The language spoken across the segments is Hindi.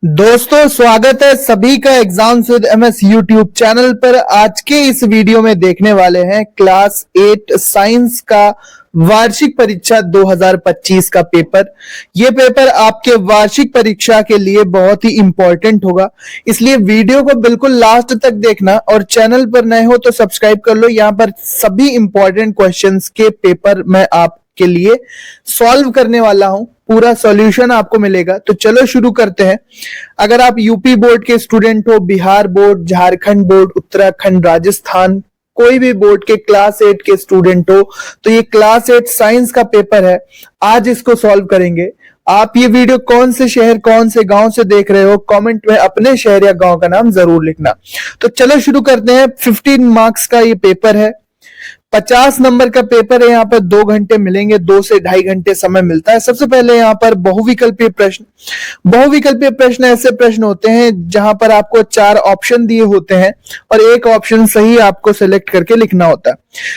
दोस्तों स्वागत है सभी का exams with MS YouTube channel पर। आज के इस वीडियो में देखने वाले हैं क्लास 8 साइंस का वार्षिक परीक्षा 2025 का पेपर। ये पेपर आपके वार्षिक परीक्षा के लिए बहुत ही इंपॉर्टेंट होगा, इसलिए वीडियो को बिल्कुल लास्ट तक देखना और चैनल पर नए हो तो सब्सक्राइब कर लो। यहाँ पर सभी इंपॉर्टेंट क्वेश्चंस के पेपर मैं आपके लिए सॉल्व करने वाला हूं, पूरा सॉल्यूशन आपको मिलेगा। तो चलो शुरू करते हैं। अगर आप यूपी बोर्ड के स्टूडेंट हो, बिहार बोर्ड, झारखंड बोर्ड, उत्तराखंड, राजस्थान, कोई भी बोर्ड के क्लास 8 के स्टूडेंट हो, तो ये क्लास 8 साइंस का पेपर है। आज इसको सॉल्व करेंगे। आप ये वीडियो कौन से शहर, कौन से गांव से देख रहे हो, कमेंट में अपने शहर या गांव का नाम जरूर लिखना। तो चलो शुरू करते हैं। 15 मार्क्स का ये पेपर है, 50 नंबर का पेपर है। यहाँ पर 2 घंटे मिलेंगे, 2 से 2.5 घंटे समय मिलता है। सबसे पहले यहाँ पर बहुविकल्पीय प्रश्न ऐसे प्रश्न होते हैं जहां पर आपको 4 ऑप्शन दिए होते हैं और एक ऑप्शन सही आपको सिलेक्ट करके लिखना होता है।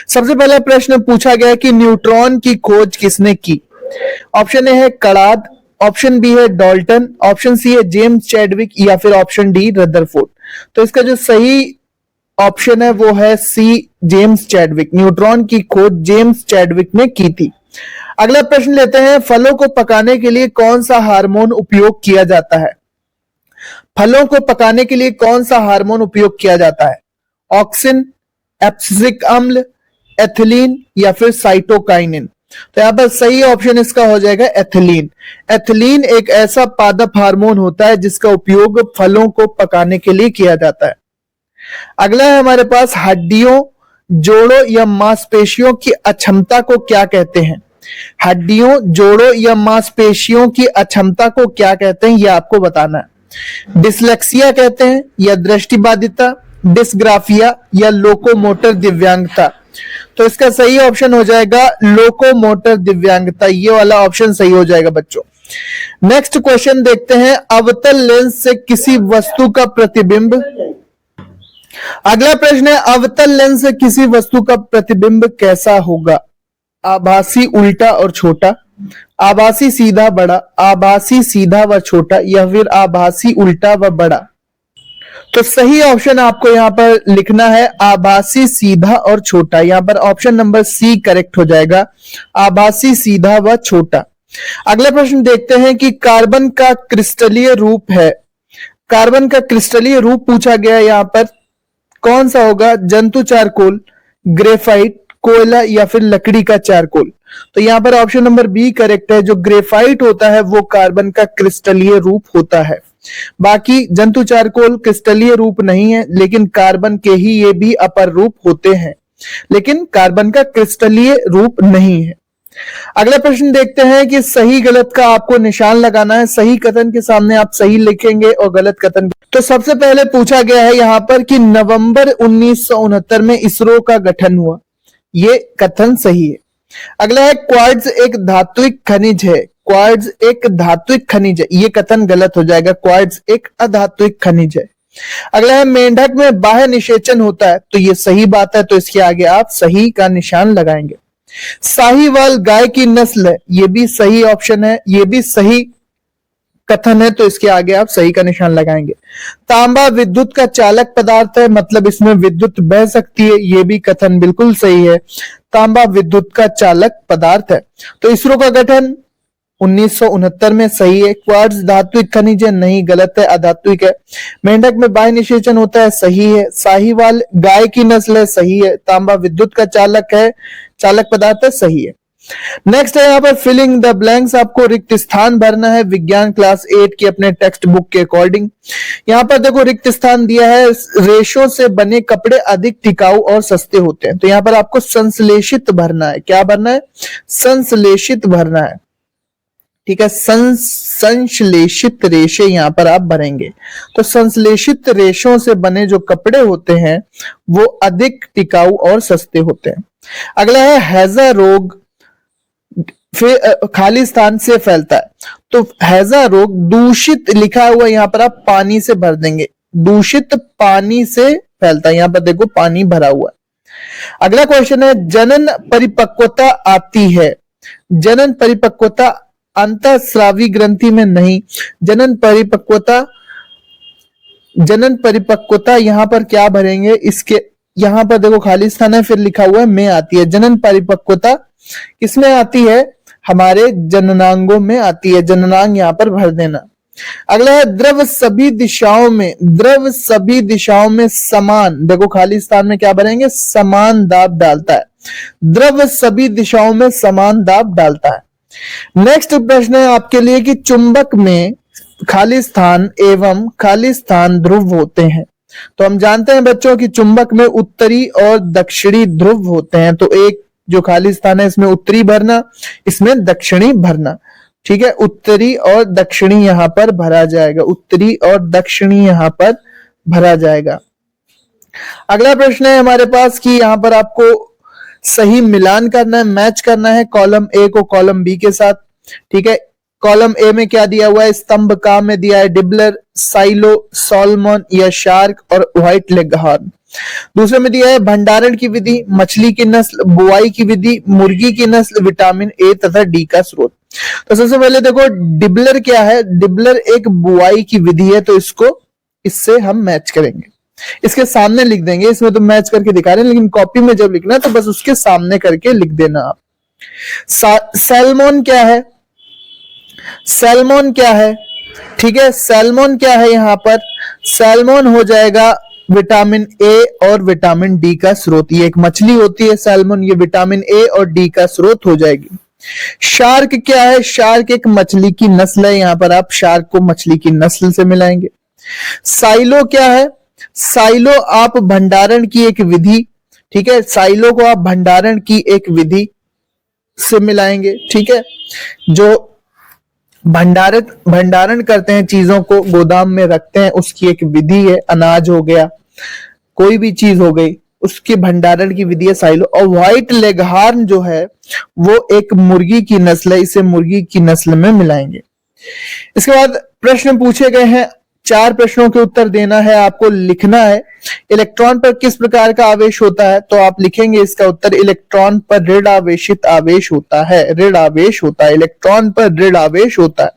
सबसे पहला प्रश्न पूछा गया कि न्यूट्रॉन की खोज किसने की। ऑप्शन ए है कड़ाद, ऑप्शन बी है डाल्टन, ऑप्शन सी है जेम्स चैडविक या फिर ऑप्शन डी रदरफोर्ड। तो इसका जो सही ऑप्शन है वो है सी, जेम्स चैडविक। न्यूट्रॉन की खोज जेम्स चैडविक ने की थी। अगला प्रश्न लेते हैं, फलों को पकाने के लिए कौन सा हार्मोन उपयोग किया जाता है। फलों को पकाने के लिए कौन सा हार्मोन उपयोग किया जाता है। ऑक्सिन, एब्सिसिक अम्ल, एथिलीन या फिर साइटोकाइनिन। तो यहां पर सही ऑप्शन इसका हो जाएगा एथिलीन। एथिलीन एक ऐसा पादप हार्मोन होता है जिसका उपयोग फलों को पकाने के लिए किया जाता है। अगला है हमारे पास, हड्डियों, जोड़ों या मांसपेशियों की अक्षमता को क्या कहते हैं। हड्डियों, जोड़ों या मांसपेशियों की अक्षमता को क्या कहते हैं, यह आपको बताना है। डिसलेक्सिया कहते हैं या दृष्टिबाधिता, डिस्ग्राफिया या लोकोमोटर दिव्यांगता। तो इसका सही ऑप्शन हो जाएगा लोकोमोटर दिव्यांगता। ये वाला ऑप्शन सही हो जाएगा बच्चों। नेक्स्ट क्वेश्चन देखते हैं, अवतल लेंस से किसी वस्तु का प्रतिबिंब। अगला प्रश्न है, अवतल लेंस से किसी वस्तु का प्रतिबिंब कैसा होगा। आभासी उल्टा और छोटा, आभासी सीधा बड़ा, आभासी सीधा व छोटा या फिर आभासी उल्टा व बड़ा। तो सही ऑप्शन आपको यहां पर लिखना है आभासी सीधा और छोटा। यहां पर ऑप्शन नंबर सी करेक्ट हो जाएगा, आभासी सीधा व छोटा। अगला प्रश्न देखते हैं कि कार्बन का क्रिस्टलीय रूप है। कार्बन का क्रिस्टलीय रूप पूछा गया है, यहां पर कौन सा होगा। जंतु चारकोल, ग्रेफाइट, कोयला या फिर लकड़ी का चारकोल। तो यहां पर ऑप्शन नंबर बी करेक्ट है। जो ग्रेफाइट होता है वो कार्बन का क्रिस्टलीय रूप होता है। बाकी जंतु चारकोल क्रिस्टलीय रूप नहीं है, लेकिन कार्बन के ही ये भी अपर रूप होते हैं, लेकिन कार्बन का क्रिस्टलीय रूप नहीं है। अगला प्रश्न देखते हैं कि सही गलत का आपको निशान लगाना है। सही कथन के सामने आप सही लिखेंगे और गलत कथन। तो सबसे पहले पूछा गया है यहां पर कि नवंबर 1969 में इसरो का गठन हुआ। ये कथन सही है। अगला है, क्वार्ट्ज एक धात्विक खनिज है। क्वार्ट्ज एक धात्विक खनिज है, ये कथन गलत हो जाएगा। क्वार्ट्ज एक अधात्विक खनिज है। अगला है, मेंढक में बाह्य निषेचन होता है। तो ये सही बात है, तो इसके आगे आप सही का निशान लगाएंगे। साहीवाल गाय की नस्ल है, ये भी सही ऑप्शन है, ये भी सही कथन है, तो इसके आगे आप सही का निशान लगाएंगे। तांबा विद्युत का चालक पदार्थ है, मतलब इसमें विद्युत बह सकती है, ये भी कथन बिल्कुल सही है। तांबा विद्युत का चालक पदार्थ है। तो इसरो का गठन 1969 में सही है। क्वार्ट्ज धात्विक खनिज है, नहीं, गलत है, अधात्विक है। मेंढक में बाह्य निषेचन होता है, सही है। साहीवाल गाय की नस्ल है, सही है। तांबा विद्युत का चालक पदार्थ है, सही है। नेक्स्ट है यहाँ पर फिलिंग द ब्लैंक्स। आपको रिक्त स्थान भरना है विज्ञान क्लास 8 की अपने टेक्स्ट बुक के अकॉर्डिंग। यहाँ पर देखो रिक्त स्थान दिया है, रेशों से बने कपड़े अधिक टिकाऊ और सस्ते होते हैं। तो यहाँ पर आपको संश्लेषित भरना है। क्या भरना है, संश्लेषित भरना है, ठीक है। संश्लेषित रेशे यहां पर आप भरेंगे। तो संश्लेषित रेशों से बने जो कपड़े होते हैं वो अधिक टिकाऊ और सस्ते होते हैं। अगला है, हैजा रोग खाली स्थान से फैलता है। तो हैजा रोग दूषित लिखा हुआ यहां पर आप पानी से भर देंगे। दूषित पानी से फैलता है, यहां पर देखो पानी भरा हुआ है। अगला क्वेश्चन है, जनन परिपक्वता आती है। जनन परिपक्वता अंतःस्रावी ग्रंथि में नहीं। जनन परिपक्वता यहाँ पर क्या भरेंगे, इसके यहाँ पर देखो खाली स्थान है, फिर लिखा हुआ है में आती है। जनन परिपक्वता किसमें आती है, हमारे जननांगों में आती है। जननांग यहाँ पर भर देना। अगला है द्रव सभी दिशाओं में समान, देखो खाली स्थान में क्या भरेंगे, समान दाब डालता है। द्रव सभी दिशाओं में समान दाब डालता है। नेक्स्ट प्रश्न है आपके लिए कि चुंबक में खाली स्थान एवं खाली स्थान ध्रुव होते हैं। तो हम जानते हैं बच्चों कि चुंबक में उत्तरी और दक्षिणी ध्रुव होते हैं। तो एक जो खाली स्थान है इसमें उत्तरी भरना, इसमें दक्षिणी भरना। ठीक है, उत्तरी और दक्षिणी यहां पर भरा जाएगा, उत्तरी और दक्षिणी यहां पर भरा जाएगा। अगला प्रश्न है हमारे पास कि यहां पर आपको सही मिलान करना है, मैच करना है कॉलम ए को कॉलम बी के साथ। ठीक है, कॉलम ए में क्या दिया हुआ है, स्तंभ का में दिया है डिबलर, साइलो, सॉल्मन या शार्क और व्हाइट लेगहॉर्न। दूसरे में दिया है भंडारण की विधि, मछली की नस्ल, बुआई की विधि, मुर्गी की नस्ल, विटामिन ए तथा डी का स्रोत। तो सबसे पहले देखो डिबलर क्या है, डिबलर एक बुआई की विधि है, तो इससे हम मैच करेंगे। इसके सामने लिख देंगे, इसमें तो मैच करके दिखा रहे हैं, लेकिन कॉपी में जब लिखना है तो बस उसके सामने करके लिख देना आप। सैल्मन क्या है, सैल्मन क्या है, ठीक है, सैल्मन क्या है यहां पर, सैल्मन हो जाएगा विटामिन ए और विटामिन डी का स्रोत। ये एक मछली होती है सैल्मन, ये विटामिन ए और डी का स्रोत हो जाएगी। शार्क क्या है, शार्क एक मछली की नस्ल है, यहां पर आप शार्क को मछली की नस्ल से मिलाएंगे। साइलो क्या है, साइलो आप भंडारण की एक विधि, ठीक है, साइलो को आप भंडारण की एक विधि से मिलाएंगे। ठीक है, जो भंडारण करते हैं, चीजों को गोदाम में रखते हैं, उसकी एक विधि है। अनाज हो गया, कोई भी चीज हो गई, उसके भंडारण की विधि है साइलो। और व्हाइट लेगहॉर्न जो है वो एक मुर्गी की नस्ल है, इसे मुर्गी की नस्ल में मिलाएंगे। इसके बाद प्रश्न पूछे गए हैं, 4 प्रश्नों के उत्तर देना है, आपको लिखना है इलेक्ट्रॉन पर किस प्रकार का आवेश होता है। तो आप लिखेंगे इसका उत्तर, इलेक्ट्रॉन पर ऋण आवेशित आवेश होता है, ऋण आवेश होता है, इलेक्ट्रॉन पर ऋण आवेश होता है।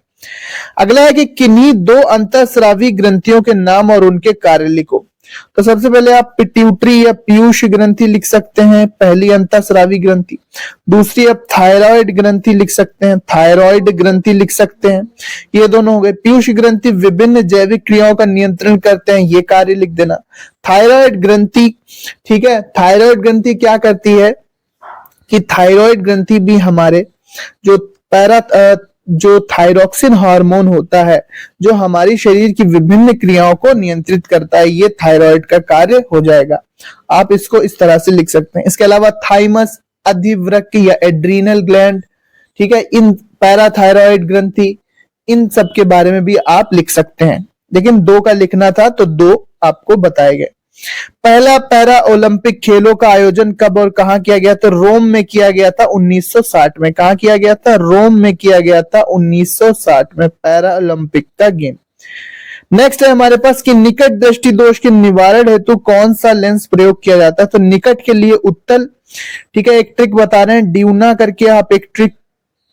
अगला है कि किन्हीं 2 अंतःस्रावी ग्रंथियों के नाम और उनके कार्य लिखो। तो सबसे पहले आप पिट्यूटरी या पीयूष ग्रंथि लिख सकते हैं, पहली अंतःस्रावी ग्रंथि। दूसरी आप थायराइड ग्रंथि लिख सकते हैं, थायराइड ग्रंथि लिख सकते हैं। ये दोनों हो गए। पीयूष ग्रंथि विभिन्न जैविक क्रियाओं का नियंत्रण करते हैं, ये कार्य लिख देना। थायराइड ग्रंथि, ठीक है, थायराइड ग्रंथि क्या करती है कि थायराइड ग्रंथि भी हमारे जो थायरोक्सिन हार्मोन होता है, जो हमारी शरीर की विभिन्न क्रियाओं को नियंत्रित करता है, ये थायराइड का कार्य हो जाएगा। आप इसको इस तरह से लिख सकते हैं। इसके अलावा थाइमस, अधिवृक्क या एड्रीनल ग्लैंड, ठीक है, इन पैराथायराइड ग्रंथि, इन सब के बारे में भी आप लिख सकते हैं। लेकिन 2 का लिखना था तो 2 आपको बताए गए। पहला पैरा ओलंपिक खेलों का आयोजन कब और कहां किया गया, तो रोम में किया गया था 1960 में। कहां किया गया था, रोम में किया गया था 1960 में, पैरा ओलंपिक का गेम। नेक्स्ट है हमारे पास कि निकट दृष्टि दोष के निवारण हेतु कौन सा लेंस प्रयोग किया जाता है। तो निकट के लिए उत्तल, ठीक है, एक ट्रिक बता रहे हैं, ड्यूना करके आप एक ट्रिक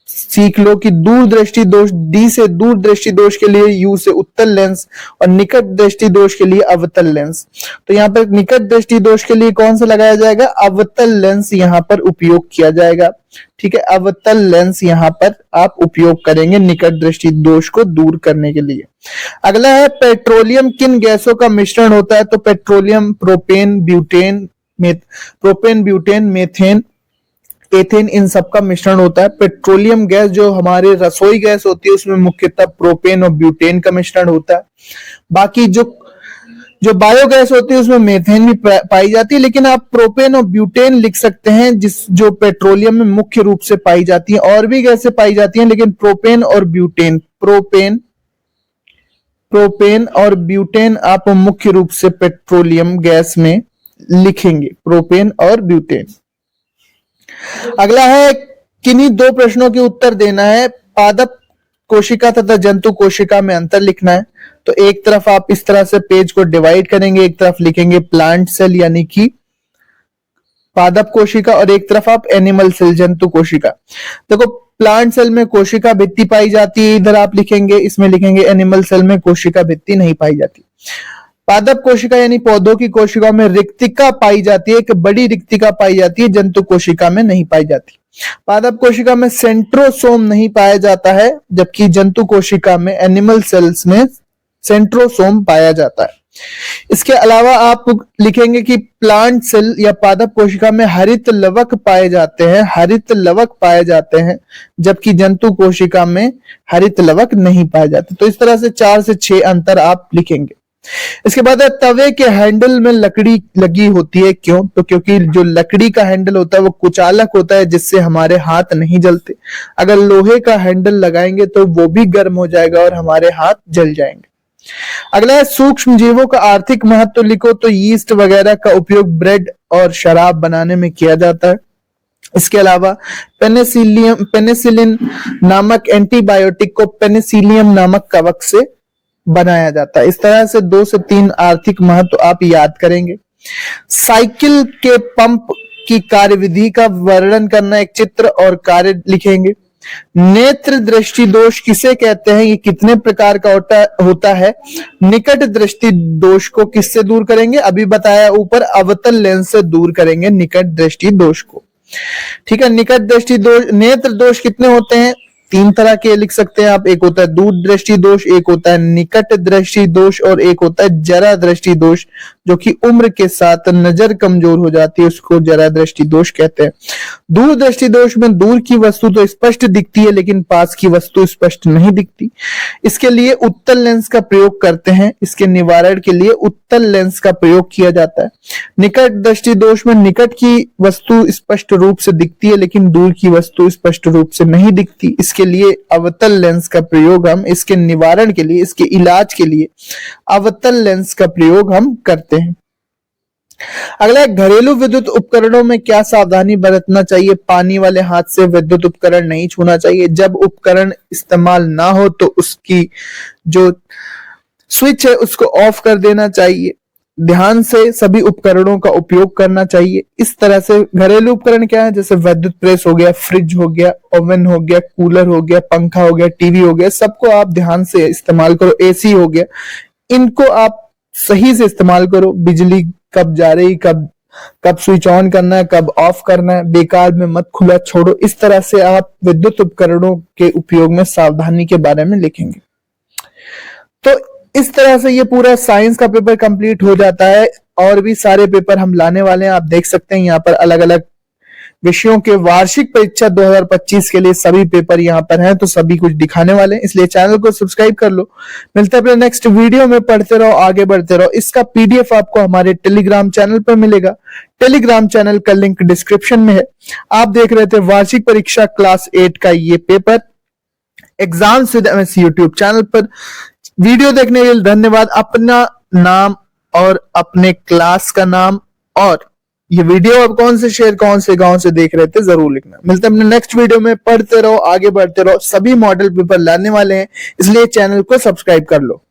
सीख लो कि दूर दृष्टि दोष, डी से दूर दृष्टि दोष के लिए यू से उत्तल लेंस और निकट दृष्टि दोष के लिए अवतल लेंस। तो यहाँ पर निकट दृष्टि दोष के लिए कौन सा लगाया जाएगा, अवतल लेंस यहाँ पर उपयोग किया जाएगा। ठीक है, अवतल लेंस यहाँ पर आप उपयोग करेंगे निकट दृष्टि दोष को दूर करने के लिए। अगला है पेट्रोलियम किन गैसों का मिश्रण होता है। तो petroleum propane butane methane ethane, इन सब का मिश्रण होता है। पेट्रोलियम गैस जो हमारे रसोई गैस होती है उसमें मुख्यतः प्रोपेन और ब्यूटेन का मिश्रण होता है। बाकी जो बायोगैस होती है उसमें मेथेन भी पाई जाती है, लेकिन आप प्रोपेन और ब्यूटेन लिख सकते हैं जो पेट्रोलियम में मुख्य रूप से पाई जाती है। और भी गैसें पाई जाती हैं, लेकिन प्रोपेन और ब्यूटेन आप मुख्य रूप से पेट्रोलियम गैस में लिखेंगे, प्रोपेन और ब्यूटेन। अगला है किन्हीं 2 प्रश्नों के उत्तर देना है। पादप कोशिका तथा जंतु कोशिका में अंतर लिखना है। तो एक तरफ आप इस तरह से पेज को डिवाइड करेंगे, एक तरफ लिखेंगे प्लांट सेल यानी कि पादप कोशिका और एक तरफ आप एनिमल सेल जंतु कोशिका। देखो प्लांट सेल में कोशिका भित्ति पाई जाती है, इधर आप लिखेंगे, इसमें लिखेंगे एनिमल सेल में कोशिका भित्ति नहीं पाई जाती। पादप कोशिका यानी पौधों की कोशिका में रिक्तिका पाई जाती है, एक बड़ी रिक्तिका पाई जाती है, जंतु कोशिका में नहीं पाई जाती। पादप कोशिका में सेंट्रोसोम नहीं पाया जाता है, जबकि जंतु कोशिका में एनिमल सेल्स में सेंट्रोसोम पाया जाता है। इसके अलावा आप लिखेंगे कि प्लांट सेल या पादप कोशिका में हरित लवक पाए जाते हैं, हरित लवक पाए जाते हैं, जबकि जंतु कोशिका में हरित लवक नहीं पाए जाते। तो इस तरह से 4 से 6 अंतर आप लिखेंगे। इसके बाद तवे के हैंडल में लकड़ी लगी होती है, क्यों? तो क्योंकि जो लकड़ी का हैंडल होता है वो कुचालक होता है, जिससे हमारे हाथ नहीं जलते। अगर लोहे का हैंडल लगाएंगे तो वो भी गर्म हो जाएगा और हमारे हाथ जल जाएंगे। अगला है सूक्ष्म जीवों का आर्थिक महत्व लिखो। तो यीस्ट वगैरह का उपयोग ब्रेड और शराब बनाने में किया जाता है। इसके अलावा पेनिसिलिन नामक एंटीबायोटिक को पेनिसिलियम नामक कवक से बनाया जाता है। इस तरह से 2 से 3 आर्थिक महत्व आप याद करेंगे। साइकिल के पंप की कार्यविधि का वर्णन करना, एक चित्र और कार्य लिखेंगे। नेत्र दृष्टि दोष किसे कहते हैं, ये कितने प्रकार का होता है। निकट दृष्टि दोष को किससे दूर करेंगे, अभी बताया ऊपर, अवतल लेंस से दूर करेंगे निकट दृष्टि दोष को। ठीक है, निकट दृष्टि दोष, नेत्र दोष कितने होते हैं, 3 तरह के लिख सकते हैं आप। एक होता है दूर दृष्टि दोष, एक होता है निकट दृष्टि दोष और एक होता है जरा दृष्टि दोष, जो कि उम्र के साथ नजर कमजोर हो जाती है, उसको जरा दृष्टि दोष कहते हैं। दूर दृष्टि दोष में दूर की वस्तु तो स्पष्ट दिखती है लेकिन पास की वस्तु स्पष्ट नहीं दिखती। इसके लिए उत्तल लेंस का प्रयोग करते हैं, इसके निवारण के लिए उत्तल लेंस का प्रयोग किया जाता है। निकट दृष्टि दोष में निकट की वस्तु स्पष्ट रूप से दिखती है लेकिन दूर की वस्तु स्पष्ट रूप से नहीं दिखती। इसके लिए अवतल लेंस का प्रयोग हम, इसके निवारण के लिए, इसके इलाज के लिए अवतल लेंस का प्रयोग हम करते हैं। अगला, घरेलू विद्युत उपकरणों में क्या सावधानी बरतना चाहिए। पानी वाले हाथ से विद्युत उपकरण नहीं छूना चाहिए। जब उपकरण इस्तेमाल ना हो तो उसकी जो स्विच है उसको ऑफ कर देना चाहिए। ध्यान से सभी उपकरणों का उपयोग करना चाहिए। इस तरह से घरेलू उपकरण क्या है, जैसे विद्युत प्रेस हो गया, फ्रिज हो गया, ओवन हो गया, कूलर हो गया, पंखा हो गया, टीवी हो गया, सबको आप ध्यान से इस्तेमाल करो। एसी हो गया, इनको आप सही से इस्तेमाल करो। बिजली कब जा रही, कब स्विच ऑन करना है, कब ऑफ करना है, बेकार में मत खुला छोड़ो। इस तरह से आप विद्युत उपकरणों के उपयोग में सावधानी के बारे में लिखेंगे। तो इस तरह से ये पूरा साइंस का पेपर कंप्लीट हो जाता है। और भी सारे पेपर हम लाने वाले हैं, आप देख सकते हैं यहाँ पर अलग अलग विषयों के वार्षिक परीक्षा 2025 के लिए सभी पेपर यहाँ पर हैं, तो सभी कुछ दिखाने वाले हैं, इसलिए चैनल को सब्सक्राइब कर लो। मिलते हैं अपने नेक्स्ट वीडियो में। पढ़ते रहो, आगे बढ़ते रहो। इसका पीडीएफ आपको हमारे टेलीग्राम चैनल पर मिलेगा। टेलीग्राम चैनल का लिंक डिस्क्रिप्शन में है। आप देख रहे थे वार्षिक परीक्षा क्लास 8 का ये paper exams with MS YouTube channel पर। वीडियो देखने के लिए धन्यवाद। अपना नाम और अपने क्लास का नाम और ये वीडियो आप कौन से शहर, कौन से गांव से देख रहे थे, जरूर लिखना। मिलते हैं अपने नेक्स्ट वीडियो में। पढ़ते रहो, आगे बढ़ते रहो। सभी मॉडल पेपर लाने वाले हैं, इसलिए चैनल को सब्सक्राइब कर लो।